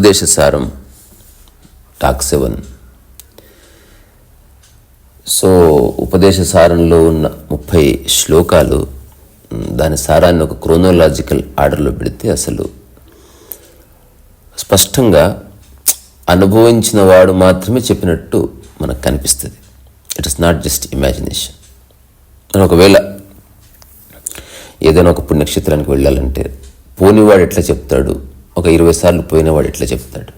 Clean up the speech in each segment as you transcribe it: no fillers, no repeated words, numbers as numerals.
ఉపదేశసారం talk 7. So ఉపదేశసారంలో ఉన్న 30 శ్లోకాలు, దాని సారాన్ని ఒక క్రోనోలాజికల్ ఆర్డర్లో పెడితే అసలు స్పష్టంగా అనుభవించిన వాడు మాత్రమే చెప్పినట్టు మనకు కనిపిస్తుంది. It is not just imagination. మనం ఒకవేళ ఏదైనా ఒక పుణ్యక్షేత్రానికి వెళ్ళాలంటే పోనివాడు ఎట్లా చెప్తాడు, ఒక 20 సార్లు పోయినవాడు ఎట్లా చెప్తాడు?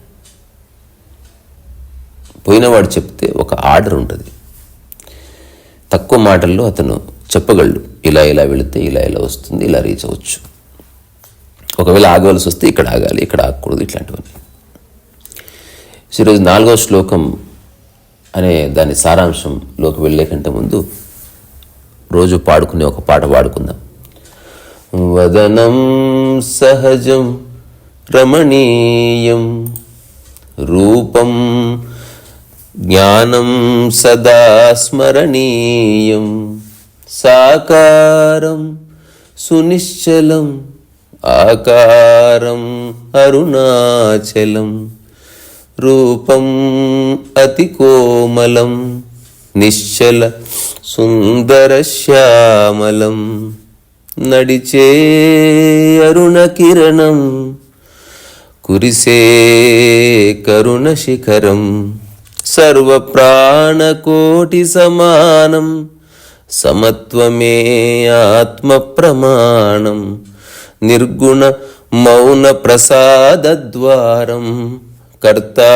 పోయినవాడు చెప్తే ఒక ఆర్డర్ ఉంటుంది. తక్కువ మాటల్లో అతను చెప్పగలడు, ఇలా ఇలా వెళితే ఇలా ఇలా వస్తుంది, ఇలా రీచ్ అవ్వచ్చు. ఒకవేళ ఆగవలసి వస్తే ఇక్కడ ఆగాలి, ఇక్కడ ఆగకూడదు, ఇట్లాంటివన్నీ. సో ఈరోజు 4వ శ్లోకం అనే దాని సారాంశంలోకి వెళ్ళే కంటే ముందు రోజు పాడుకునే ఒక పాట పాడుకుందాం. వదనం సహజం రమణీయం రూపం జ్ఞానం సదా స్మరణీయం సాకారం సునిశ్చలం ఆకారం అరుణాచలం రూపం అతి కోమలం నిశ్చల సుందర శ్యామలం నడిచే అరుణ కిరణం కురిసే కరుణ శిఖరం సర్వ ప్రాణకోటి సమానం సమత్వమే ఆత్మ ప్రమాణం నిర్గుణ మౌన ప్రసాదద్వారం కర్తా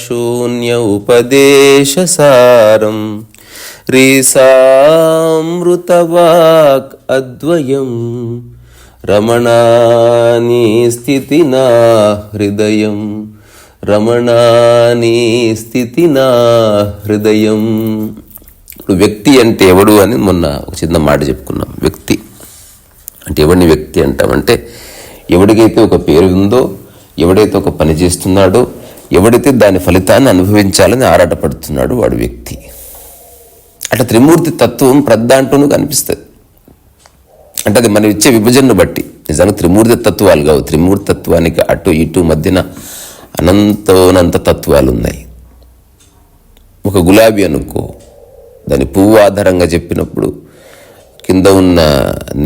శూన్య ఉపదేశసారం రీసామృతవాక్ అద్వయం రమణాని స్థితి నా హృదయం రమణాని స్థితి నా హృదయం. ఇప్పుడు వ్యక్తి అంటే ఎవడు అని మొన్న ఒక చిన్న మాట చెప్పుకున్నాం. వ్యక్తి అంటే ఎవడిని వ్యక్తి అంటామంటే ఎవడికైతే ఒక పేరు ఉందో, ఎవడైతే ఒక పని చేస్తున్నాడో, ఎవడైతే దాని ఫలితాన్ని అనుభవించాలని ఆరాటపడుతున్నాడో వాడు వ్యక్తి. అట్లా త్రిమూర్తి తత్వం ప్రద్దాంట్లోనూ కనిపిస్తుంది. అంటే అది మనం ఇచ్చే విభజనను బట్టి. నిజంగా త్రిమూర్తి తత్వాలు కావు. త్రిమూర్తి తత్వానికి అటు ఇటు మధ్యన అనంతోనంత తత్వాలు ఉన్నాయి. ఒక గులాబీ అనుకో, దాని పువ్వు ఆధారంగా చెప్పినప్పుడు కింద ఉన్న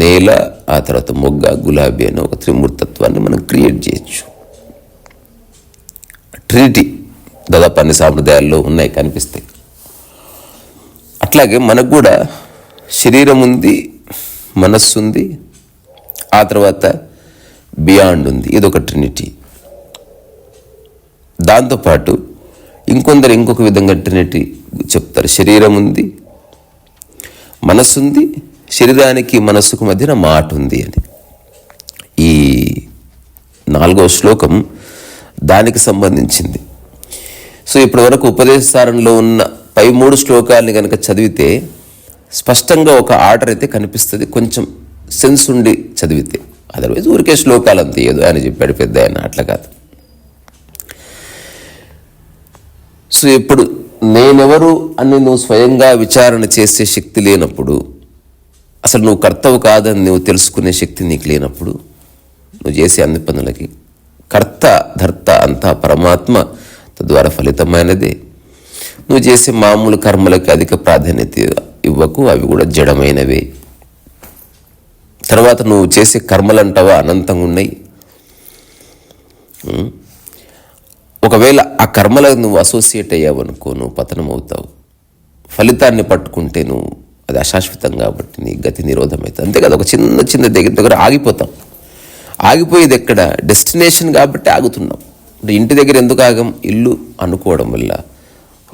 నేల, ఆ తర్వాత మొగ్గ, గులాబీ అని ఒక త్రిమూర్తత్వాన్ని మనం క్రియేట్ చేయొచ్చు. ట్రినిటీ దాదాపు అన్ని సాంప్రదాయాల్లో ఉన్నాయి, కనిపిస్తాయి. అట్లాగే మనకు కూడా శరీరం ఉంది, మనస్సు ఉంది, ఆ తర్వాత బియాండ్ ఉంది. ఇదొక ట్రినిటీ. దాంతోపాటు ఇంకొందరు ఇంకొక విధంగా ట్రినిటీ చెప్తారు. శరీరం ఉంది, మనస్సు ఉంది, శరీరానికి మనస్సుకు మధ్యన మాట ఉంది అని. ఈ 4వ శ్లోకం దానికి సంబంధించింది. సో ఇప్పటి వరకు ఉపదేశసారంలో ఉన్న పై 3 శ్లోకాలని కనుక చదివితే స్పష్టంగా ఒక ఆర్డర్ అయితే కనిపిస్తుంది, కొంచెం సెన్స్ ఉండి చదివితే. అదర్వైజ్ ఊరికే శ్లోకాలు అంతే, ఏదో ఆయన చెప్పాడు పెద్ద ఆయన, అట్లా కాదు. సో ఇప్పుడు నేనెవరు అని నువ్వు స్వయంగా విచారణ చేసే శక్తి లేనప్పుడు, అసలు నువ్వు కర్తవు కాదని నువ్వు తెలుసుకునే శక్తి నీకు లేనప్పుడు, నువ్వు చేసే అన్ని పనులకి కర్త ధర్త అంతా పరమాత్మ, తద్వారా ఫలితమైనదే. నువ్వు చేసే మామూలు కర్మలకి అధిక ప్రాధాన్యత ఇవ్వకు, అవి కూడా జడమైనవే. తర్వాత నువ్వు చేసే కర్మలంటావా అనంతంగా ఉన్నాయి. ఒకవేళ ఆ కర్మలకు నువ్వు అసోసియేట్ అయ్యావు అనుకో, నువ్వు పతనం అవుతావు. ఫలితాన్ని పట్టుకుంటే నువ్వు అది అశాశ్వతం కాబట్టి నీ గతి నిరోధం అవుతుంది. అంతే కదా, ఒక చిన్న చిన్న దగ్గర ఆగిపోతాం. ఆగిపోయేది ఎక్కడ? డెస్టినేషన్ కాబట్టి ఆగుతున్నాం. అంటే ఇంటి దగ్గర ఎందుకు ఆగం? ఇల్లు అనుకోవడం వల్ల,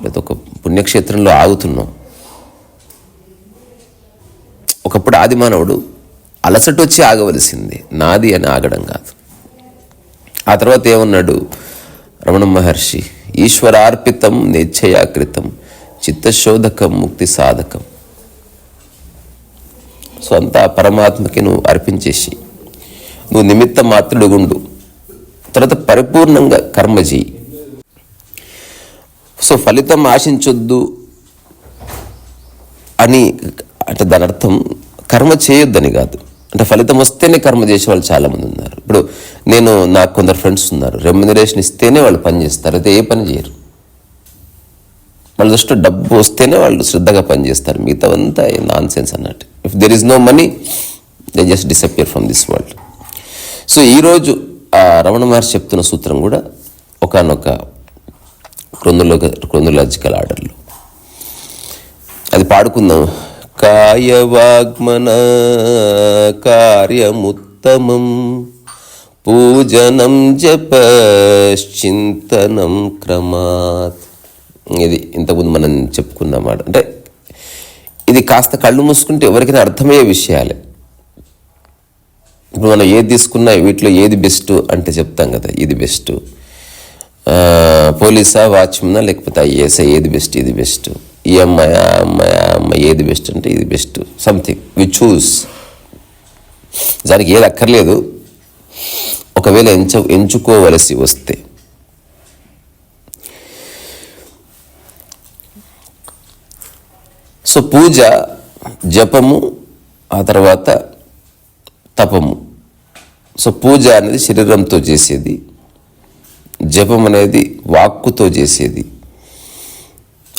లేదా ఒక పుణ్యక్షేత్రంలో ఆగుతున్నాం. ఒకప్పుడు ఆదిమానవుడు అలసట వచ్చి ఆగవలసింది, నాది అని ఆగడం కాదు. ఆ తర్వాత ఏమన్నాడు రమణ మహర్షి? ఈశ్వరార్పితం నేచ్ఛయాకృతం చిత్తశోధకం ముక్తి సాధకం. సో అంతా పరమాత్మకి నువ్వు అర్పించేసి నువ్వు నిమిత్త మాత్రుడుగుండు, తర్వాత పరిపూర్ణంగా కర్మ చేయి. సో ఫలితం ఆశించొద్దు అని అంటే దాని అర్థం కర్మ చేయొద్దని కాదు. అంటే ఫలితం వస్తేనే కర్మ చేసే వాళ్ళు చాలామంది ఉన్నారు. ఇప్పుడు నాకు కొందరు ఫ్రెండ్స్ ఉన్నారు, రెమ్యునరేషన్ ఇస్తేనే వాళ్ళు పని చేస్తారు, అయితే ఏ పని చేయరు. వాళ్ళ దృష్టిలో డబ్బు వస్తేనే వాళ్ళు శ్రద్ధగా పనిచేస్తారు, మిగతావంతా నాన్ సెన్స్ అన్నట్టు. If there is no money they just disappear from this world. So ఈరోజు ఆ రమణ మహర్షి చెప్తున్న సూత్రం కూడా ఒకనొక క్రొనలాజికల్ ఆర్డర్లో అది పాడుకుందాం. కాయవాగ్మన కార్యముత్తమం పూజనం జపశ్చింతనం క్రమాత్. ఇది ఇంతకుముందు మనం చెప్పుకున్నమాట. అంటే ఇది కాస్త కళ్ళు మూసుకుంటే ఎవరికైనా అర్థమయ్యే విషయాలే. ఇప్పుడు మనం ఏది తీసుకున్నా వీటిలో ఏది బెస్ట్ అంటే చెప్తాం కదా, ఇది బెస్ట్. పోలీసా, వాచ్మెనా, లేకపోతే ఐఏఎస్ఐ, ఏది బెస్ట్, ఇది బెస్ట్. ఈ అమ్మాయి, ఆ అమ్మాయి ఏది బెస్ట్ అంటే ఇది బెస్ట్. సంథింగ్ వి చూస్. దానికి ఏది అక్కర్లేదు. ఒకవేళ ఎంచుకోవలసి వస్తే సో పూజ, జపము, ఆ తర్వాత తపము. సో పూజ అనేది శరీరంతో చేసేది, జపం అనేది వాక్కుతో చేసేది,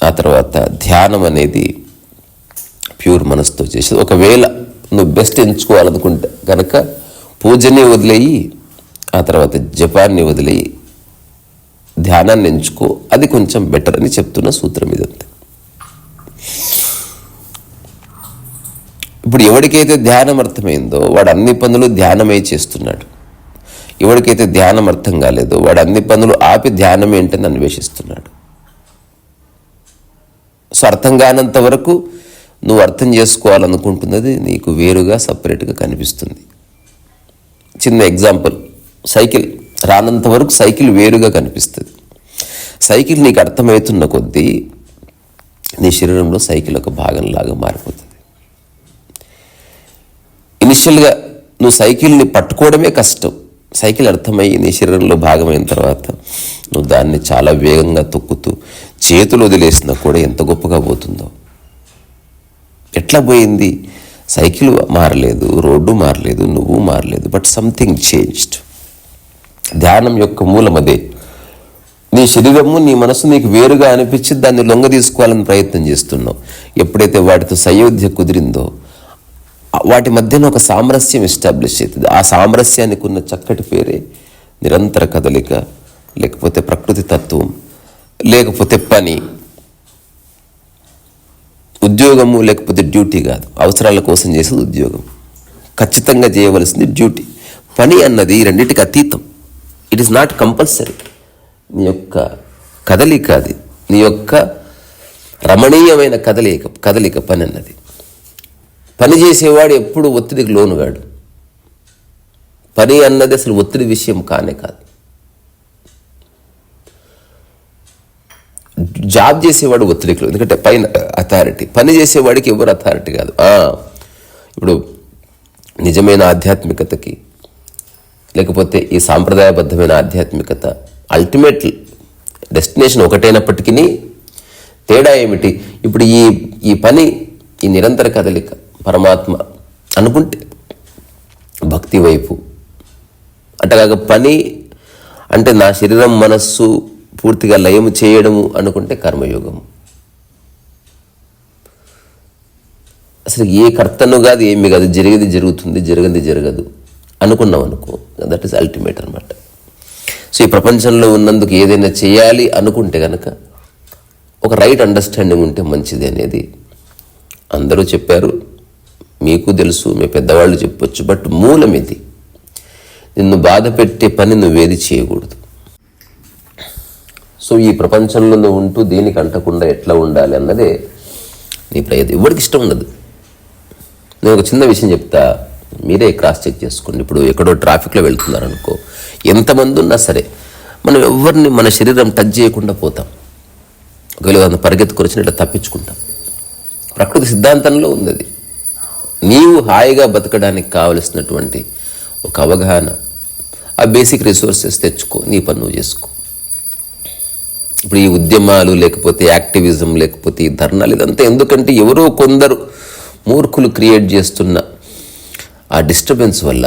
ఆ తర్వాత ధ్యానం అనేది ప్యూర్ మనసుతో చేసేది. ఒకవేళ నువ్వు బెస్ట్ ఎంచుకోవాలనుకుంటే కనుక పూజని వదిలేయి, ఆ తర్వాత జపాన్ని వదిలేయి ధ్యానాన్ని ఎంచుకో, అది కొంచెం బెటర్ అని చెప్తున్న సూత్రం ఇదంతే. ఇప్పుడు ఎవరికైతే ధ్యానం అర్థమైందో వాడు అన్ని పనులు ధ్యానమే చేస్తున్నాడు. ఎవరికైతే ధ్యానం అర్థం కాలేదో వాడు అన్ని పనులు ఆపి ధ్యానం ఏంటని అన్వేషిస్తున్నాడు. సో అర్థం కానంత వరకు నువ్వు అర్థం చేసుకోవాలనుకుంటున్నది నీకు వేరుగా సపరేట్గా కనిపిస్తుంది. చిన్న ఎగ్జాంపుల్, సైకిల్ రానంత వరకు సైకిల్ వేరుగా కనిపిస్తుంది. సైకిల్ నీకు అర్థమవుతున్న కొద్దీ నీ శరీరంలో సైకిల్ ఒక భాగంలాగా మారిపోతుంది. ఇనిషియల్గా నువ్వు సైకిల్ని పట్టుకోవడమే కష్టం. సైకిల్ అర్థమయ్యి నీ శరీరంలో భాగమైన తర్వాత నువ్వు దాన్ని చాలా వేగంగా తొక్కుతూ చేతులు వదిలేసినా కూడా ఎంత గొప్పగా పోతుందో. ఎట్లా పోయింది? సైకిల్ మారలేదు, రోడ్డు మారలేదు, నువ్వు మారలేదు, బట్ సంథింగ్ చేంజ్డ్. ధ్యానం యొక్క మూలం అదే. నీ శరీరము, నీ మనసు నీకు వేరుగా అనిపించి దాన్ని లొంగ తీసుకోవాలని ప్రయత్నం చేస్తున్నావు. ఎప్పుడైతే వాటితో సయోధ్య కుదిరిందో వాటి మధ్యన ఒక సామరస్యం ఎస్టాబ్లిష్ అవుతుంది. ఆ సామరస్యానికి ఉన్న చక్కటి పేరే నిరంతర కదలిక, లేకపోతే ప్రకృతి తత్వం, లేకపోతే పని. ఉద్యోగము లేకపోతే డ్యూటీ కాదు. అవసరాల కోసం చేసేది ఉద్యోగం, ఖచ్చితంగా చేయవలసింది డ్యూటీ. పని అన్నది రెండింటికి అతీతం. It is not compulsory. నీ యొక్క కదలిక అది, నీ యొక్క రమణీయమైన కదలిక పని అన్నది. పని చేసేవాడు ఎప్పుడు ఒత్తిడికి లోనుగాడు. పని అన్నది అసలు ఒత్తిడి విషయం కానే కాదు. జాబ్ చేసేవాడు ఒత్తిడికి, ఎందుకంటే పైన అథారిటీ. పని చేసేవాడికి ఎవరు అథారిటీ కాదు. ఇప్పుడు నిజమైన ఆధ్యాత్మికతకి లేకపోతే ఈ సాంప్రదాయబద్ధమైన ఆధ్యాత్మికత అల్టిమేట్ డెస్టినేషన్ ఒకటైనప్పటికీ తేడా ఏమిటి? ఇప్పుడు ఈ పని, ఈ నిరంతర కదలిక పరమాత్మ అనుకుంటే భక్తి వైపు, అంటేగాక పని అంటే నా శరీరం మనస్సు పూర్తిగా లయము చేయడము అనుకుంటే కర్మయోగము. అసలు ఏ కర్తను కాదు, ఏమి కాదు, జరిగేది జరుగుతుంది, జరగది జరగదు అనుకున్నాం అనుకో, దట్ ఈస్ అల్టిమేట్ అనమాట. సో ఈ ప్రపంచంలో ఉన్నందుకు ఏదైనా చేయాలి అనుకుంటే కనుక ఒక రైట్ అండర్స్టాండింగ్ ఉంటే మంచిది అనేది అందరూ చెప్పారు, మీకు తెలుసు, మీ పెద్దవాళ్ళు చెప్పొచ్చు. బట్ మూలం ఇది. నిన్ను బాధ పెట్టే పని నువ్వేది చేయకూడదు. సో ఈ ప్రపంచంలో నువ్వు ఉంటూ దేనికి అంటకుండా ఎట్లా ఉండాలి అన్నదే నీ ప్రయత్నం. ఎవరికి ఇష్టం ఉండదు. నేను ఒక చిన్న విషయం చెప్తా, మీరే క్రాస్ చెక్ చేసుకోండి. ఇప్పుడు ఎక్కడో ట్రాఫిక్లో వెళ్తున్నారనుకో, ఎంతమంది ఉన్నా సరే మనం ఎవరిని మన శరీరం టచ్ చేయకుండా పోతాం. ఒకవేళ పరిగెత్తుకొని వచ్చిన ఇట్లా తప్పించుకుంటాం. ప్రకృతి సిద్ధాంతంలో ఉంది అది. నీవు హాయిగా బతకడానికి కావలసినటువంటి ఒక అవగాహన, ఆ బేసిక్ రిసోర్సెస్ తెచ్చుకో, నీ పని నువ్వు చేసుకో. ఇప్పుడు ఈ ఉద్యమాలు లేకపోతే యాక్టివిజం లేకపోతే ఈ ధర్నాలు ఇదంతా ఎందుకంటే ఎవరో కొందరు మూర్ఖులు క్రియేట్ చేస్తున్న ఆ డిస్టర్బెన్స్ వల్ల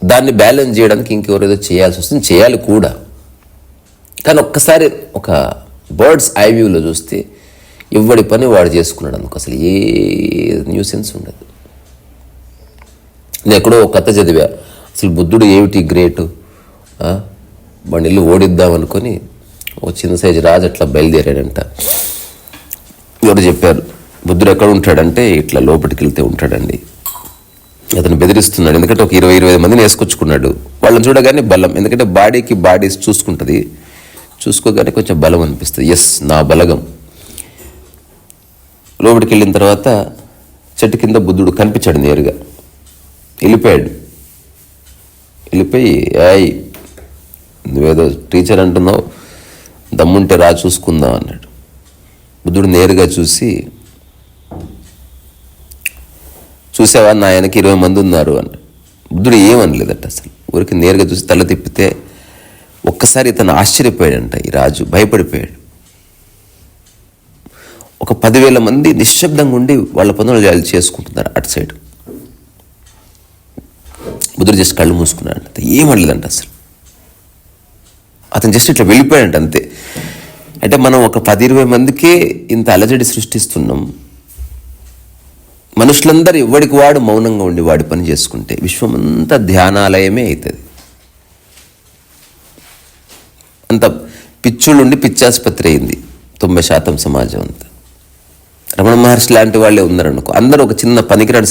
దాన్ని బ్యాలెన్స్ చేయడానికి ఇంకెవరేదో చేయాల్సి వస్తుంది, చేయాలి కూడా. కానీ ఒక్కసారి ఒక బర్డ్స్ ఐ వ్యూలో చూస్తే ఎవడి పని వాడు చేసుకున్నాడు అందుకు, అసలు ఏ న్యూసెన్స్ ఉండదు. నేను ఎక్కడో ఒక కథ చదివా, అసలు బుద్ధుడు ఏమిటి గ్రేటు, వాడిని వెళ్ళి ఓడిద్దాం అనుకొని ఒక చిన్న సైజు రాజు అట్లా బయలుదేరాడంట. ఎవరు చెప్పారు, బుద్ధుడు ఎక్కడ ఉంటాడంటే ఇట్లా లోపలికి వెళ్తే ఉంటాడండి. అతను బెదిరిస్తున్నాడు, ఎందుకంటే ఒక 20-25 మందిని వేసుకొచ్చుకున్నాడు. వాళ్ళని చూడగానే బలం, ఎందుకంటే బాడీకి బాడీ చూసుకుంటుంది, చూసుకోగానే కొంచెం బలం అనిపిస్తుంది. ఎస్, నా బలగం. లోపలికి వెళ్ళిన తర్వాత చెట్టు కింద బుద్ధుడు కనిపించాడు, నేరుగా వెళ్ళిపోయాడు. వెళ్ళిపోయి, ఏయ్ నువ్వేదో టీచర్ అంటున్నావు, దమ్ముంటే రా చూసుకుందాం అన్నాడు. బుద్ధుడు నేరుగా చూసావా నాయనకి 20 మంది ఉన్నారు అన్నాడు. బుద్ధుడు ఏమనలేదట, అసలు ఊరికి నేరుగా చూసి తల తిప్పితే ఒక్కసారి ఇతను ఆశ్చర్యపోయాడంట. ఈ రాజు భయపడిపోయాడు. ఒక 10,000 మంది నిశ్శబ్దంగా ఉండి వాళ్ళ పనులు వాళ్ళు చేసుకుంటున్నారు అటు సైడ్. బుద్ధుడు జస్ట్ కళ్ళు మూసుకున్నాడంట, ఏమనలేదంట అసలు. అతను జస్ట్ ఇట్లా వెళ్ళిపోయాడంట అంతే. అంటే మనం ఒక 10-20 మందికే ఇంత అలజడి సృష్టిస్తున్నాం. మనుషులందరూ ఎవడికి వాడు మౌనంగా ఉండి వాడి పని చేసుకుంటే విశ్వమంతా ధ్యానాలయమే అవుతుంది. అంత పిచ్చుళ్ళుండి పిచ్చాసుపత్రి అయింది 90% సమాజం అంతా. రమణ మహర్షి లాంటి వాళ్ళే ఉన్నారనుకో, అందరూ ఒక చిన్న పనికిరాని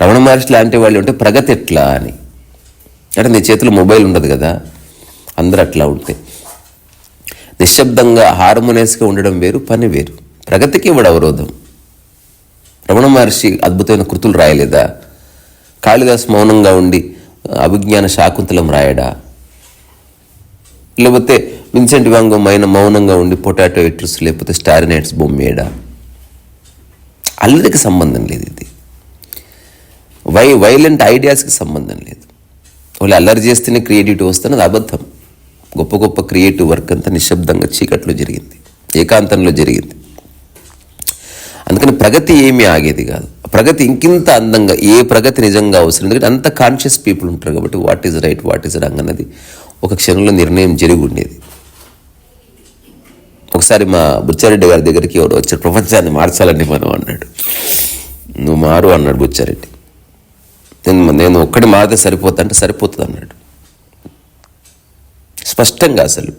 రమణ మహర్షి లాంటి వాళ్ళు ఉంటే ప్రగతి ఎట్లా అని. అంటే నీ చేతిలో మొబైల్ ఉండదు కదా, అందరూ అట్లా ఉంటే నిశ్శబ్దంగా హార్మోనియస్గా ఉండడం వేరు, పని వేరు. ప్రగతికి ఇవ్వడు అవరోధం. రమణ మహర్షి అద్భుతమైన కృతులు రాయలేదా? కాళిదాస్ మౌనంగా ఉండి అభిజ్ఞాన శాకుంతలం రాయడా? లేకపోతే విన్సెంట్ వాంగో మౌనంగా ఉండి పొటాటో ఎట్రస్ లేకపోతే స్టారీ నైట్స్ బొమ్మేయడా? అల్లరికి సంబంధం లేదు. ఇది వైలెంట్ ఐడియాస్కి సంబంధం లేదు. వాళ్ళు అల్లరి చేస్తేనే క్రియేటివిటీ వస్తుంది, అది అబద్ధం. గొప్ప గొప్ప క్రియేటివ్ వర్క్ అంతా నిశ్శబ్దంగా చీకట్లో జరిగింది, ఏకాంతంలో జరిగింది. అందుకని ప్రగతి ఏమీ ఆగేది కాదు. ప్రగతి ఇంకింత అందంగా, ఏ ప్రగతి నిజంగా అవసరం, ఎందుకంటే అంత కాన్షియస్ పీపుల్ ఉంటారు కాబట్టి what is right, what is wrong అన్నది ఒక క్షణంలో నిర్ణయం జరిగి ఉండేది. ఒకసారి మా బుచ్చారెడ్డి గారి దగ్గరికి ఎవరు వచ్చారు, ప్రపంచాన్ని మార్చాలని మనం అన్నాడు. నువ్వు మారు అన్నాడు బుచ్చారెడ్డి. నేను ఒక్కడి మారితే సరిపోతా అంటే సరిపోతుంది అన్నాడు స్పష్టంగా. అసలు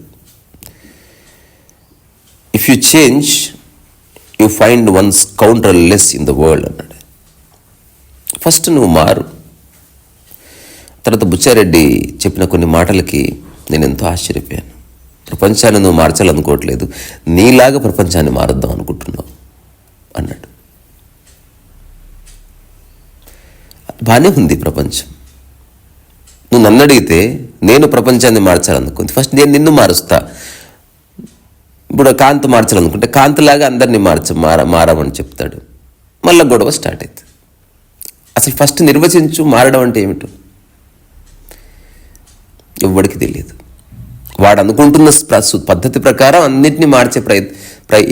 if you change you find once counter less in the world అన్నాడు. ఫస్ట్ నువ్వు మారు. తర్వాత బుచ్చారెడ్డి చెప్పిన కొన్ని మాటలకి నేను ఎంతో ఆశ్చర్యపోయాను. ప్రపంచాన్ని నువ్వు మార్చాలనుకోవట్లేదు, నీలాగా ప్రపంచాన్ని మారుద్దాం అనుకుంటున్నావు అన్నాడు. బాగానే ఉంది ప్రపంచం. నువ్వు నన్ను అడిగితే నేను ప్రపంచాన్ని మార్చాలనుకుంది, ఫస్ట్ నేను నిన్ను మారుస్తా. ఇప్పుడు కాంతి మార్చాలనుకుంటే కాంతిలాగా అందరినీ మారమని చెప్తాడు. మళ్ళీ గొడవ స్టార్ట్ అవుతుంది. అసలు ఫస్ట్ నిర్వచించు మారడం అంటే ఏమిటో. ఎవ్వడికి తెలియదు. వాడు అనుకుంటున్న పద్ధతి ప్రకారం అన్నింటినీ మార్చే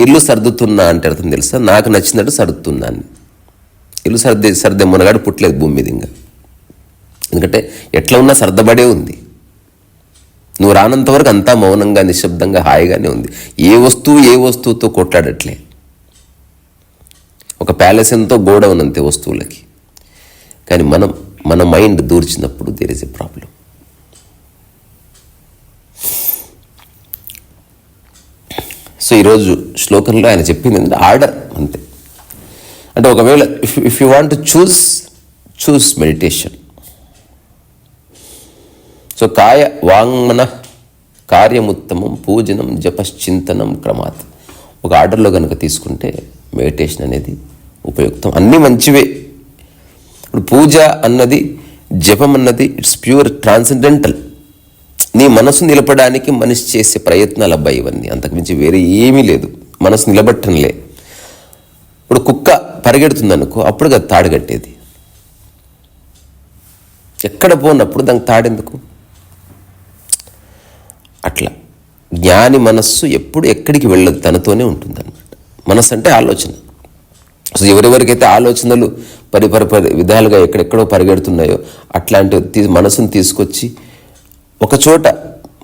ఇల్లు సర్దుతున్నా అంటే అర్థం తెలుసా? నాకు నచ్చినట్టు సర్దుతున్నాను. ఇల్లు సర్దే మునగాడు పుట్టలేదు భూమి మీద ఇంకా. ఎందుకంటే ఎట్లా ఉన్నా సర్దబడే ఉంది. నువ్వు రానంత వరకు అంతా మౌనంగా నిశ్శబ్దంగా హాయిగానే ఉంది. ఏ వస్తువుతో కొట్లాడట్లే. ఒక ప్యాలెస్ ఎంతో గోడౌనంతే వస్తువులకి. కానీ మన మైండ్ దూర్చినప్పుడు there is a problem. So ఈరోజు శ్లోకంలో ఆయన చెప్పింది ఏంటంటే ఆర్డర్ అంతే. అంటే ఒకవేళ if you want to choose meditation. So కాయ వాంగ్మన కార్యముత్తమం పూజనం జపశ్చింతనం క్రమాత్. ఒక ఆర్డర్లో కనుక తీసుకుంటే మెడిటేషన్ అనేది ఉపయుక్తం. అన్నీ మంచివే. ఇప్పుడు పూజ అన్నది, జపం అన్నది ఇట్స్ ప్యూర్ ట్రాన్సెండెంటల్. నీ మనసు నిలపడానికి మనిషి చేసే ప్రయత్నాలు అబ్బాయి ఇవన్నీ, అంతకుమించి వేరే ఏమీ లేదు. మనసు నిలబట్టంలే. ఇప్పుడు కుక్క పరిగెడుతుందనుకో, అప్పుడు అది తాడు కట్టేది. ఎక్కడ పోనప్పుడు దానికి తాడెందుకు? అట్లా జ్ఞాని మనస్సు ఎప్పుడు ఎక్కడికి వెళ్ళదు, తనతోనే ఉంటుంది అనమాట. మనస్సు అంటే ఆలోచన. సో ఎవరెవరికైతే ఆలోచనలు పరి విధాలుగా ఎక్కడెక్కడో పరిగెడుతున్నాయో అట్లాంటి మనసును తీసుకొచ్చి ఒక చోట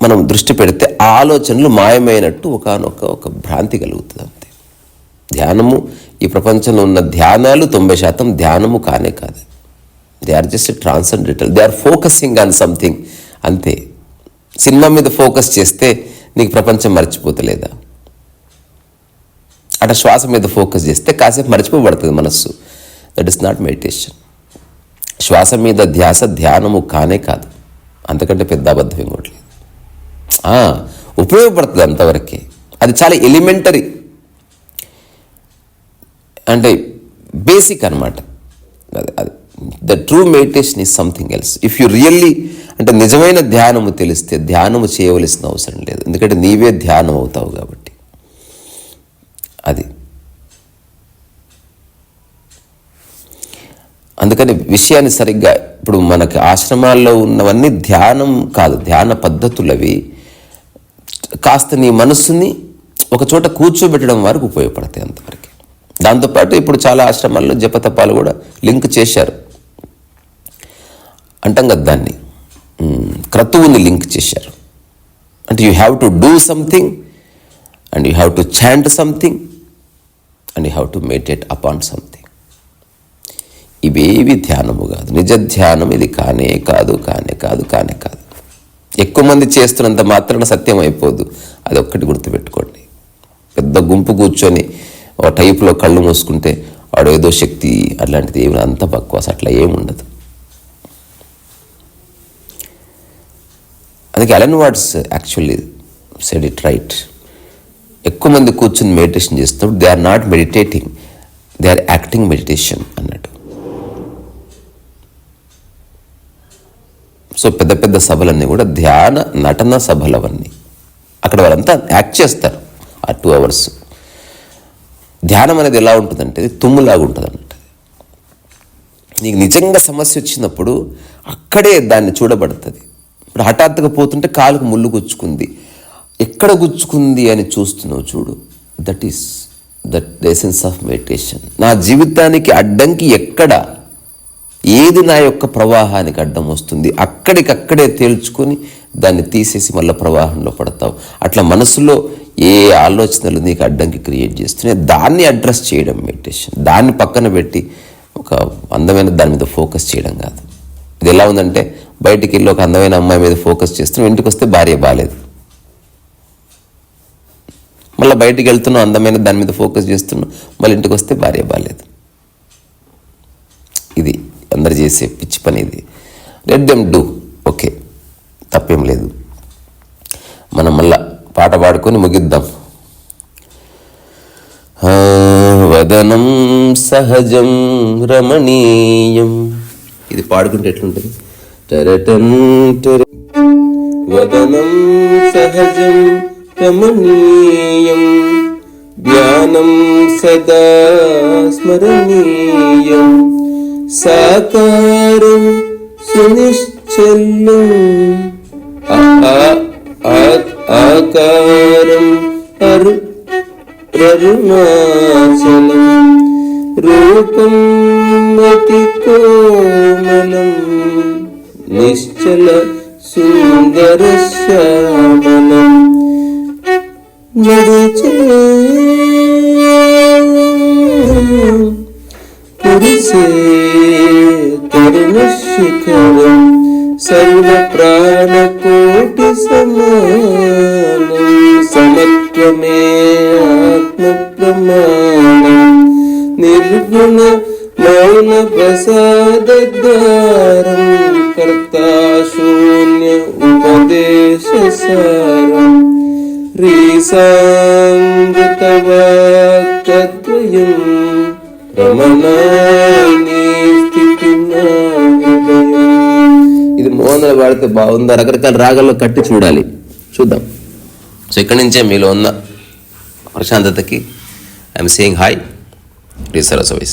మనం దృష్టి పెడితే ఆ ఆలోచనలు మాయమైనట్టు ఒక భ్రాంతి కలుగుతుంది అంతే. ధ్యానము, ఈ ప్రపంచంలో ఉన్న ధ్యానాలు 90% ధ్యానము కానే కాదు. They are just transcendental, they are focusing on something అంతే. సినిమా మీద ఫోకస్ చేస్తే నీకు ప్రపంచం మర్చిపోతలేదా? అట్లా శ్వాస మీద ఫోకస్ చేస్తే కాసేపు మర్చిపోబడుతుంది మనస్సు. That is not meditation. శ్వాస మీద ధ్యాస ధ్యానము కానే కాదు. అంతకంటే పెద్ద అబద్ధం ఇంకోట్లేదు. ఉపయోగపడుతుంది అంతవరకే. అది చాలా ఎలిమెంటరీ అంటే బేసిక్ అనమాట. అది the true meditation is something else. If you really అంటే నిజమైన ధ్యానము తెలిస్తే ధ్యానము చేయవలసిన అవసరం లేదు, ఎందుకంటే నీవే ధ్యానం అవుతావు కాబట్టి. అది అందుకని విషయాన్ని సరిగ్గా ఇప్పుడు మనకి ఆశ్రమాల్లో ఉన్నవన్నీ ధ్యానం కాదు, ధ్యాన పద్ధతులవి. కాస్త నీ మనస్సుని ఒక చోట కూర్చోబెట్టడం వరకు ఉపయోగపడతాయి అంతవరకు. దాంతోపాటు ఇప్పుడు చాలా ఆశ్రమాల్లో జపతపాలు కూడా లింక్ చేశారు అంటాం కదా, దాన్ని క్రతువుని లింక్ చేశారు. అంటే you have to do something and you have to chant something and you have to meditate upon something. ఇవేవి ధ్యానము కాదు. నిజ ధ్యానం ఇది కానే కాదు. ఎక్కువ మంది చేస్తున్నంత మాత్రాన సత్యం అయిపోదు. అది ఒక్కటి గుర్తుపెట్టుకోండి. పెద్ద గుంపు కూర్చొని ఒక టైపులో కళ్ళు మూసుకుంటే వాడు ఏదో శక్తి అట్లాంటిది ఏమి అంత బక్వాస్ అట్లా ఏముండదు. అందుకే Alan Watts actually said it right. ఎక్కువ మంది కూర్చొని మెడిటేషన్ చేస్తున్నప్పుడు they are not meditating, they are acting meditation అన్నట్టు. సో పెద్ద పెద్ద సభలన్నీ కూడా ధ్యాన నటన సభలు అవన్నీ. అక్కడ వాళ్ళంతా యాక్ట్ చేస్తారు ఆ 2 hours. ధ్యానం అనేది ఎలా ఉంటుందంటే తుమ్ములాగా ఉంటుంది అన్నట్టు. నీకు నిజంగా సమస్య వచ్చినప్పుడు అక్కడే దాన్ని చూడబడుతుంది. ఇప్పుడు హఠాత్తుగా పోతుంటే కాలుకు ముళ్ళు గుచ్చుకుంది, ఎక్కడ గుచ్చుకుంది అని చూస్తున్నావు చూడు, దట్ ఎసెన్స్ ఆఫ్ మెడిటేషన్. నా జీవితానికి అడ్డంకి ఎక్కడ, ఏది నా యొక్క ప్రవాహానికి అడ్డం వస్తుంది, అక్కడికక్కడే తేల్చుకొని దాన్ని తీసేసి మళ్ళీ ప్రవాహంలో పడతావు. అట్లా మనసులో ఏ ఆలోచనలు నీకు అడ్డంకి క్రియేట్ చేస్తున్నాయి దాన్ని అడ్రస్ చేయడం మెడిటేషన్. దాన్ని పక్కన పెట్టి ఒక అందమైన దాని మీద ఫోకస్ చేయడం కాదు. ఇది ఎలా ఉందంటే బయటికి వెళ్ళి ఒక అందమైన అమ్మాయి మీద ఫోకస్ చేస్తున్నాం, ఇంటికి వస్తే భార్య బాలేదు. మళ్ళీ బయటికి వెళ్తున్నాం అందమైన దాని మీద ఫోకస్ చేస్తున్నాం, మళ్ళీ ఇంటికి వస్తే భార్య బాలేదు. ఇది అందరు చేసే పిచ్చి పని ఇది. లెట్ దెమ్ డూ, ఓకే, తప్పేం లేదు. మనం మళ్ళా పాట పాడుకొని ముగిద్దాం. వదనం సహజం రమణీయం. ఇది పాడుకుంటే ఎట్లుంటుంది? వదనం సహజం రమణీయం ధ్యానం సదా స్మరణీయం సాకారం సునిశ్చలం ఆకారం అరుణాచలం రూపం అతి కోమలం నిశ్చల సుందర శ్యామలం నడిచే పురిసే తరుణ శిఖరం సర్వ ప్రాణకోటి సమానం సమత్వమే ఆత్మ ప్రమాణం నిర్గుణ మౌన ప్రసాదద్వారం కర్తా శూన్య ఉపదేశ సారం రీసామృతవాక్యద్వయం రమణాని స్థితి నా హృదయం. ఇది మోహన్లో వాడితే బాగుందా? రకరకాల రాగాల్లో కట్టి చూద్దాం. సో ఇక్కడి నుంచే మీలో ఉన్న ప్రశాంతతకి ఐఎమ్ సేయింగ్ హాయ్. రీ సరస్వతి.